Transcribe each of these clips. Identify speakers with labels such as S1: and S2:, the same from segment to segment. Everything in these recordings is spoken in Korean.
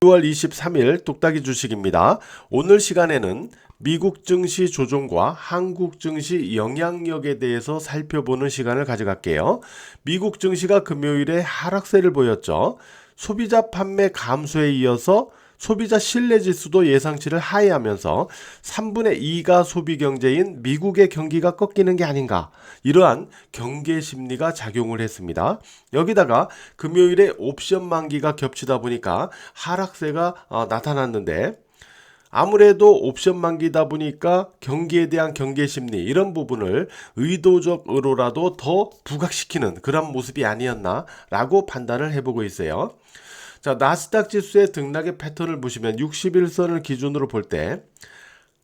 S1: 6월 23일 뚝딱이 주식입니다. 오늘 시간에는 미국 증시 조정과 한국 증시 영향력에 대해서 살펴보는 시간을 가져갈게요. 미국 증시가 금요일에 하락세를 보였죠. 소비자 판매 감소에 이어서 소비자 신뢰지수도 예상치를 하회하면서 3분의 2가 소비 경제인 미국의 경기가 꺾이는 게 아닌가, 이러한 경계 심리가 작용을 했습니다. 여기다가 금요일에 옵션 만기가 겹치다 보니까 하락세가 나타났는데, 아무래도 옵션 만기다 보니까 경기에 대한 경계 심리, 이런 부분을 의도적으로라도 더 부각시키는 그런 모습이 아니었나 라고 판단을 해보고 있어요. 자, 나스닥 지수의 등락의 패턴을 보시면 60일선을 기준으로 볼 때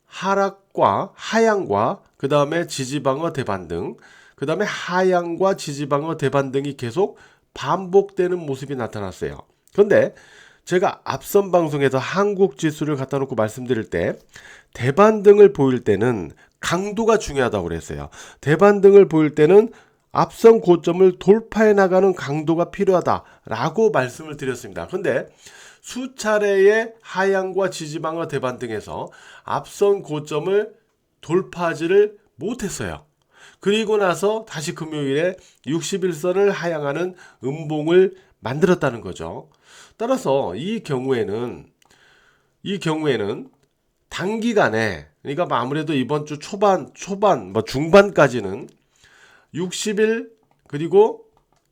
S1: 하락과 하향과 그 다음에 지지방어 대반등, 그 다음에 하향과 지지방어 대반등이 계속 반복되는 모습이 나타났어요. 그런데 제가 앞선 방송에서 한국 지수를 갖다 놓고 말씀드릴 때 대반등을 보일 때는 강도가 중요하다고 그랬어요. 대반등을 보일 때는 앞선 고점을 돌파해 나가는 강도가 필요하다라고 말씀을 드렸습니다. 그런데 수차례의 하향과 지지방어 대반등에서 앞선 고점을 돌파하지를 못했어요. 그리고 나서 다시 금요일에 60일선을 하향하는 음봉을 만들었다는 거죠. 따라서 이 경우에는 단기간에, 그러니까 아무래도 이번 주 초반, 중반까지는 60일 그리고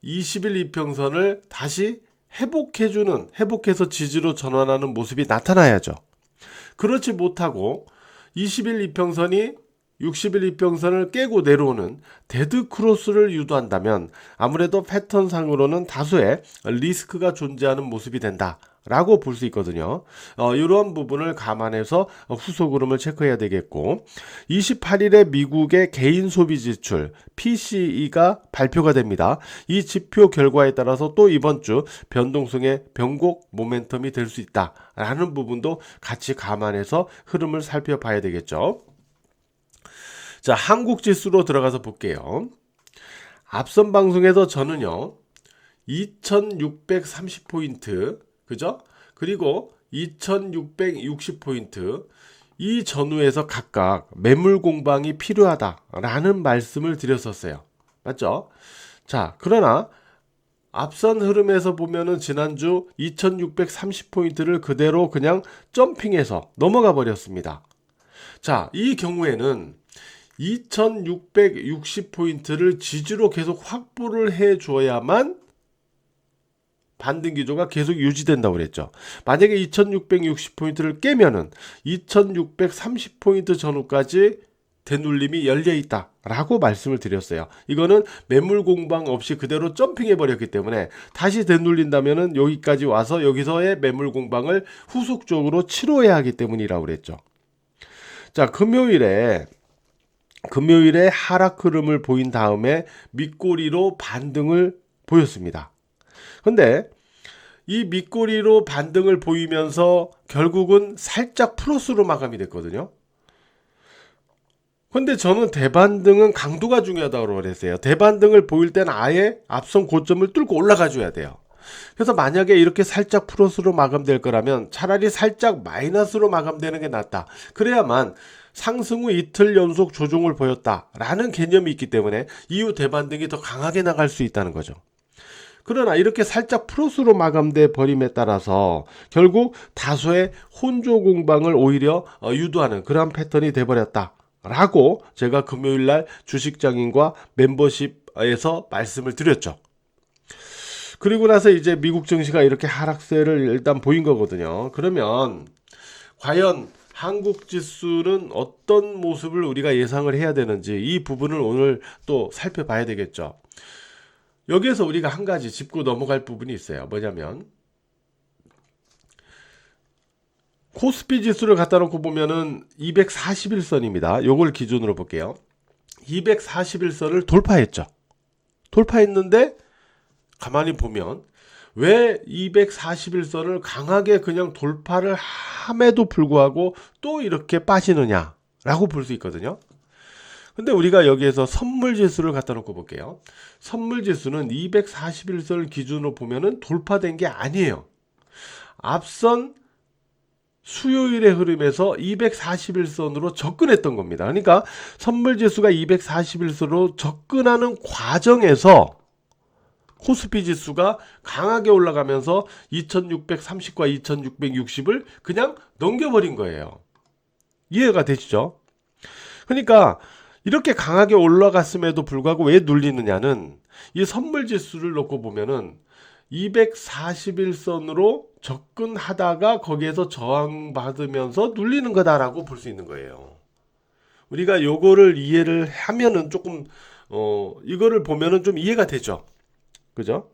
S1: 20일 이평선을 다시 회복해서 지지로 전환하는 모습이 나타나야죠. 그렇지 못하고 20일 이평선이 60일 이평선을 깨고 내려오는 데드 크로스를 유도한다면 아무래도 패턴상으로는 다소의 리스크가 존재하는 모습이 된다 라고 볼 수 있거든요. 이러한 부분을 감안해서 후속 흐름을 체크해야 되겠고, 28일에 미국의 개인 소비 지출 PCE가 발표가 됩니다. 이 지표 결과에 따라서 또 이번 주 변동성의 변곡 모멘텀이 될 수 있다라는 부분도 같이 감안해서 흐름을 살펴봐야 되겠죠. 자, 한국 지수로 들어가서 볼게요. 앞선 방송에서 저는요 2630포인트, 그죠? 그리고 2660포인트, 이 전후에서 각각 매물 공방이 필요하다라는 말씀을 드렸었어요. 맞죠? 자, 그러나 앞선 흐름에서 보면은 지난주 2630포인트를 그대로 그냥 점핑해서 넘어가 버렸습니다. 자, 이 경우에는 2660포인트를 지지로 계속 확보를 해 줘야만 반등 기조가 계속 유지된다고 그랬죠. 만약에 2660포인트를 깨면은 2630포인트 전후까지 되눌림이 열려 있다 라고 말씀을 드렸어요. 이거는 매물 공방 없이 그대로 점핑해 버렸기 때문에 다시 되눌린다면은 여기까지 와서 여기서의 매물 공방을 후속적으로 치러야 하기 때문이라고 그랬죠. 자, 금요일에 하락 흐름을 보인 다음에 밑꼬리로 반등을 보였습니다. 근데 이 밑꼬리로 반등을 보이면서 결국은 살짝 플러스로 마감이 됐거든요. 근데 저는 대반등은 강도가 중요하다고 그랬어요. 대반등을 보일 때는 아예 앞선 고점을 뚫고 올라가 줘야 돼요. 그래서 만약에 이렇게 살짝 플러스로 마감될 거라면 차라리 살짝 마이너스로 마감되는 게 낫다. 그래야만 상승 후 이틀 연속 조정을 보였다라는 개념이 있기 때문에 이후 대반등이 더 강하게 나갈 수 있다는 거죠. 그러나 이렇게 살짝 플러스로 마감돼 버림에 따라서 결국 다소의 혼조 공방을 오히려 유도하는 그런 패턴이 돼버렸다 라고 제가 금요일날 주식장인과 멤버십에서 말씀을 드렸죠. 그리고 나서 이제 미국 증시가 이렇게 하락세를 일단 보인 거거든요. 그러면 과연 한국 지수는 어떤 모습을 우리가 예상을 해야 되는지, 이 부분을 오늘 또 살펴봐야 되겠죠. 여기에서 우리가 한 가지 짚고 넘어갈 부분이 있어요. 뭐냐면 코스피 지수를 갖다 놓고 보면은 241선입니다. 요걸 기준으로 볼게요. 241선을 돌파했죠. 돌파했는데 가만히 보면 왜 241선을 강하게 그냥 돌파를 함에도 불구하고 또 이렇게 빠지느냐 라고 볼 수 있거든요. 근데 우리가 여기에서 선물 지수를 갖다 놓고 볼게요. 선물 지수는 241선을 기준으로 보면은 돌파된 게 아니에요. 앞선 수요일의 흐름에서 241선으로 접근했던 겁니다. 그러니까 선물지수가 241선으로 접근하는 과정에서 코스피 지수가 강하게 올라가면서 2630과 2660을 그냥 넘겨버린 거예요. 이해가 되시죠? 그러니까 이렇게 강하게 올라갔음에도 불구하고 왜 눌리느냐는 이 선물지수를 놓고 보면은 241선으로 접근하다가 거기에서 저항받으면서 눌리는 거다라고 볼 수 있는 거예요. 우리가 요거를 이해를 하면은 조금 이거를 보면은 좀 이해가 되죠. 그죠?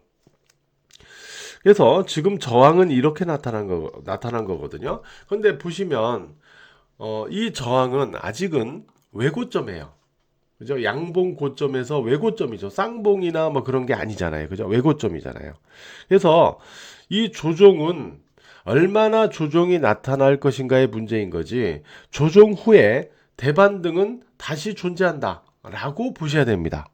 S1: 그래서 지금 저항은 이렇게 나타난 거거든요. 근데 보시면 이 저항은 아직은 외고점이에요. 그죠? 양봉 고점에서 외고점이죠. 쌍봉이나 뭐 그런 게 아니잖아요. 그죠? 외고점이잖아요. 그래서 이 조정은 얼마나 조정이 나타날 것인가의 문제인 거지, 조정 후에 대반등은 다시 존재한다 라고 보셔야 됩니다.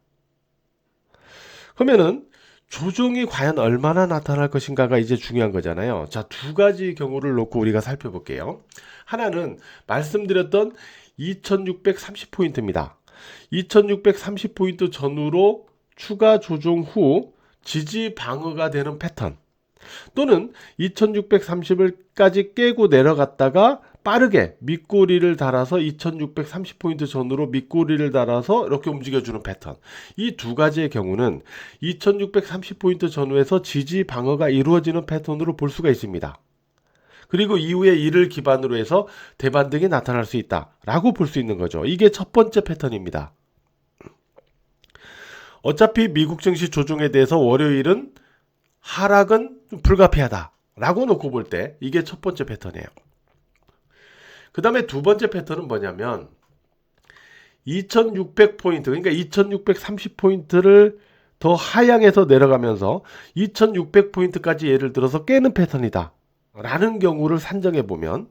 S1: 그러면은 조정이 과연 얼마나 나타날 것인가가 이제 중요한 거잖아요. 자, 두 가지 경우를 놓고 우리가 살펴볼게요. 하나는 말씀드렸던 2630포인트입니다. 2630포인트 전후로 추가 조정 후 지지 방어가 되는 패턴, 또는 2630을까지 깨고 내려갔다가 빠르게 밑꼬리를 달아서 2630포인트 전후로 밑꼬리를 달아서 이렇게 움직여주는 패턴. 이 두 가지의 경우는 2630포인트 전후에서 지지 방어가 이루어지는 패턴으로 볼 수가 있습니다. 그리고 이후에 이를 기반으로 해서 대반등이 나타날 수 있다라고 볼 수 있는 거죠. 이게 첫 번째 패턴입니다. 어차피 미국 증시 조정에 대해서 월요일은 하락은 불가피하다 라고 놓고 볼 때 이게 첫 번째 패턴이에요. 그 다음에 두 번째 패턴은 뭐냐면 2600포인트, 그러니까 2630포인트를 더 하향해서 내려가면서 2600포인트까지 예를 들어서 깨는 패턴이다 라는 경우를 산정해 보면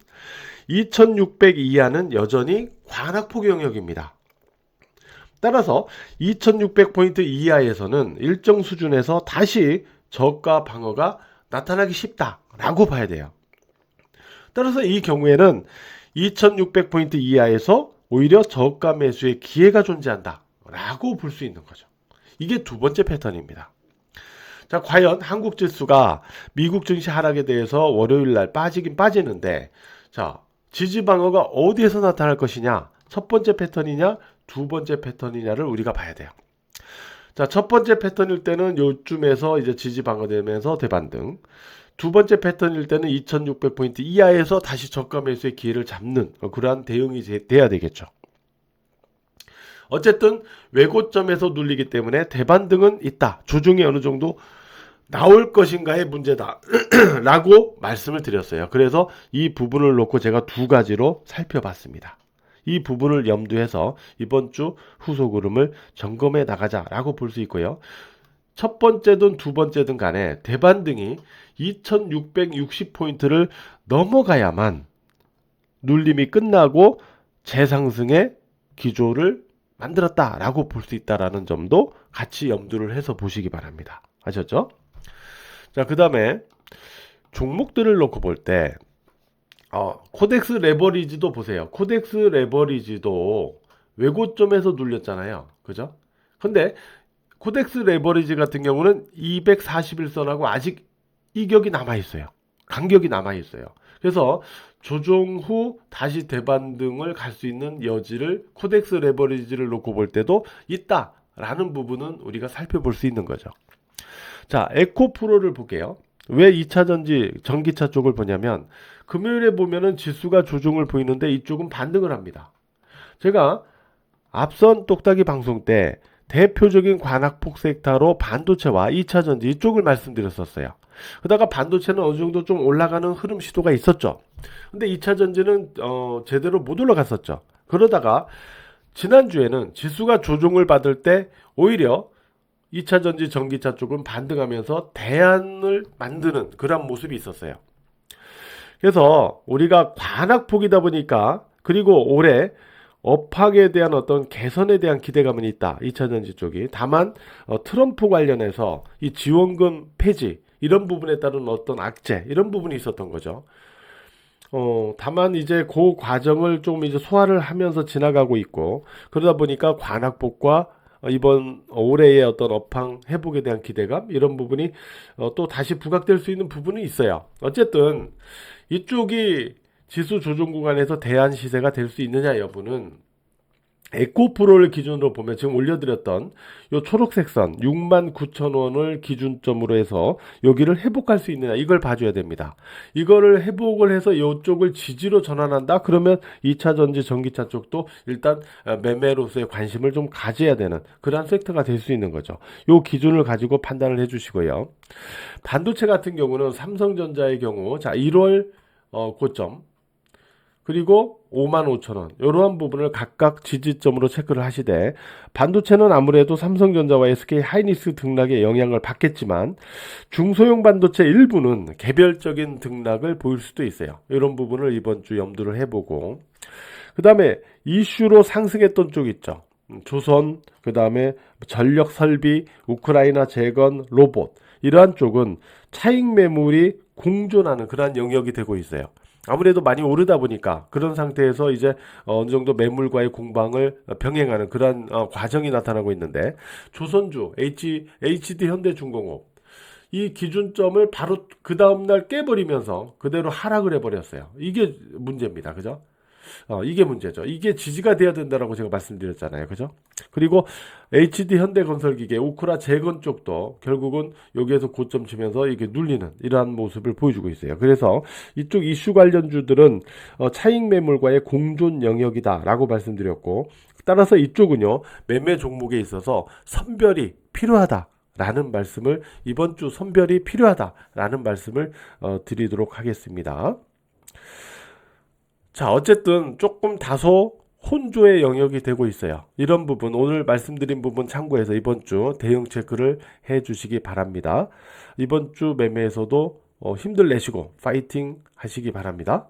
S1: 2600 이하는 여전히 관악폭 영역입니다. 따라서 2600포인트 이하에서는 일정 수준에서 다시 저가 방어가 나타나기 쉽다라고 봐야 돼요. 따라서 이 경우에는 2600포인트 이하에서 오히려 저가 매수의 기회가 존재한다라고 볼 수 있는 거죠. 이게 두 번째 패턴입니다. 자, 과연 한국 지수가 미국 증시 하락에 대해서 월요일 날 빠지긴 빠지는데, 자, 지지 방어가 어디에서 나타날 것이냐? 첫 번째 패턴이냐, 두 번째 패턴이냐를 우리가 봐야 돼요. 자, 첫 번째 패턴일 때는 요쯤에서 이제 지지 방어되면서 대반등. 두 번째 패턴일 때는 2600포인트 이하에서 다시 저가 매수의 기회를 잡는 그러한 대응이 돼야 되겠죠. 어쨌든 외고점에서 눌리기 때문에 대반등은 있다. 조정이 어느 정도 나올 것인가의 문제다 라고 말씀을 드렸어요. 그래서 이 부분을 놓고 제가 두 가지로 살펴봤습니다. 이 부분을 염두해서 이번 주 후속 흐름을 점검해 나가자라고 볼 수 있고요. 첫 번째든 두 번째든 간에 대반등이 2660포인트를 넘어가야만 눌림이 끝나고 재상승의 기조를 만들었다라고 볼 수 있다라는 점도 같이 염두를 해서 보시기 바랍니다. 아셨죠? 자, 그 다음에 종목들을 놓고 볼 때 코덱스 레버리지도 보세요. 코덱스 레버리지도 외고점에서 눌렸잖아요. 그죠? 근데 코덱스 레버리지 같은 경우는 241선하고 아직 이격이 남아있어요. 간격이 남아있어요. 그래서 조정 후 다시 대반등을 갈 수 있는 여지를 코덱스 레버리지를 놓고 볼 때도 있다라는 부분은 우리가 살펴볼 수 있는 거죠. 자, 에코프로를 볼게요. 왜 2차전지 전기차 쪽을 보냐면 금요일에 보면은 지수가 조정을 보이는데 이쪽은 반등을 합니다. 제가 앞선 똑딱이 방송 때 대표적인 관악폭 섹터로 반도체와 2차전지 이쪽을 말씀드렸었어요. 그러다가 반도체는 어느 정도 좀 올라가는 흐름 시도가 있었죠. 근데 2차전지는 제대로 못 올라갔었죠. 그러다가 지난주에는 지수가 조정을 받을 때 오히려 2차전지 전기차 쪽은 반등하면서 대안을 만드는 그런 모습이 있었어요. 그래서 우리가 관악폭이다 보니까, 그리고 올해 업황에 대한 어떤 개선에 대한 기대감은 있다. 2차전지 쪽이. 다만 트럼프 관련해서 이 지원금 폐지 이런 부분에 따른 어떤 악재 이런 부분이 있었던 거죠. 다만 이제 그 과정을 좀 이제 소화를 하면서 지나가고 있고 그러다 보니까 관악복과 이번 올해의 어떤 업황 회복에 대한 기대감 이런 부분이 또 다시 부각될 수 있는 부분이 있어요. 어쨌든 이쪽이 지수 조정 구간에서 대안 시세가 될 수 있느냐 여부는 에코프로를 기준으로 보면 지금 올려드렸던 요 초록색 선 69,000원을 기준점으로 해서 여기를 회복할 수 있느냐 이걸 봐줘야 됩니다. 이거를 회복을 해서 이쪽을 지지로 전환한다 그러면 2차 전지 전기차 쪽도 일단 매매로서의 관심을 좀 가져야 되는 그러한 섹터가 될 수 있는 거죠. 요 기준을 가지고 판단을 해주시고요. 반도체 같은 경우는 삼성전자의 경우 자 1월 고점 그리고 55,000원 이러한 부분을 각각 지지점으로 체크를 하시되 반도체는 아무래도 삼성전자와 SK 하이닉스 등락의 영향을 받겠지만 중소형 반도체 일부는 개별적인 등락을 보일 수도 있어요. 이런 부분을 이번 주 염두를 해보고 그 다음에 이슈로 상승했던 쪽 있죠. 조선, 그 다음에 전력 설비, 우크라이나 재건, 로봇 이러한 쪽은 차익 매물이 공존하는 그러한 영역이 되고 있어요. 아무래도 많이 오르다 보니까 그런 상태에서 이제 어느 정도 매물과의 공방을 병행하는 그러한 과정이 나타나고 있는데 조선주, HD 현대중공업 이 기준점을 바로 그 다음날 깨버리면서 그대로 하락을 해버렸어요. 이게 문제입니다. 그죠? 이게 문제죠. 이게 지지가 돼야 된다라고 제가 말씀드렸잖아요. 그죠? 그리고 HD 현대건설기계, 우크라 재건 쪽도 결국은 여기에서 고점 치면서 이게 눌리는 이러한 모습을 보여주고 있어요. 그래서 이쪽 이슈 관련주들은 차익 매물과의 공존 영역이다라고 말씀드렸고 따라서 이쪽은요 매매 종목에 있어서 선별이 필요하다. 라는 말씀을 이번 주 선별이 필요하다라는 말씀을 드리도록 하겠습니다. 자, 어쨌든 조금 다소 혼조의 영역이 되고 있어요. 이런 부분 오늘 말씀드린 부분 참고해서 이번 주 대응 체크를 해 주시기 바랍니다. 이번 주 매매에서도 힘들 내시고 파이팅 하시기 바랍니다.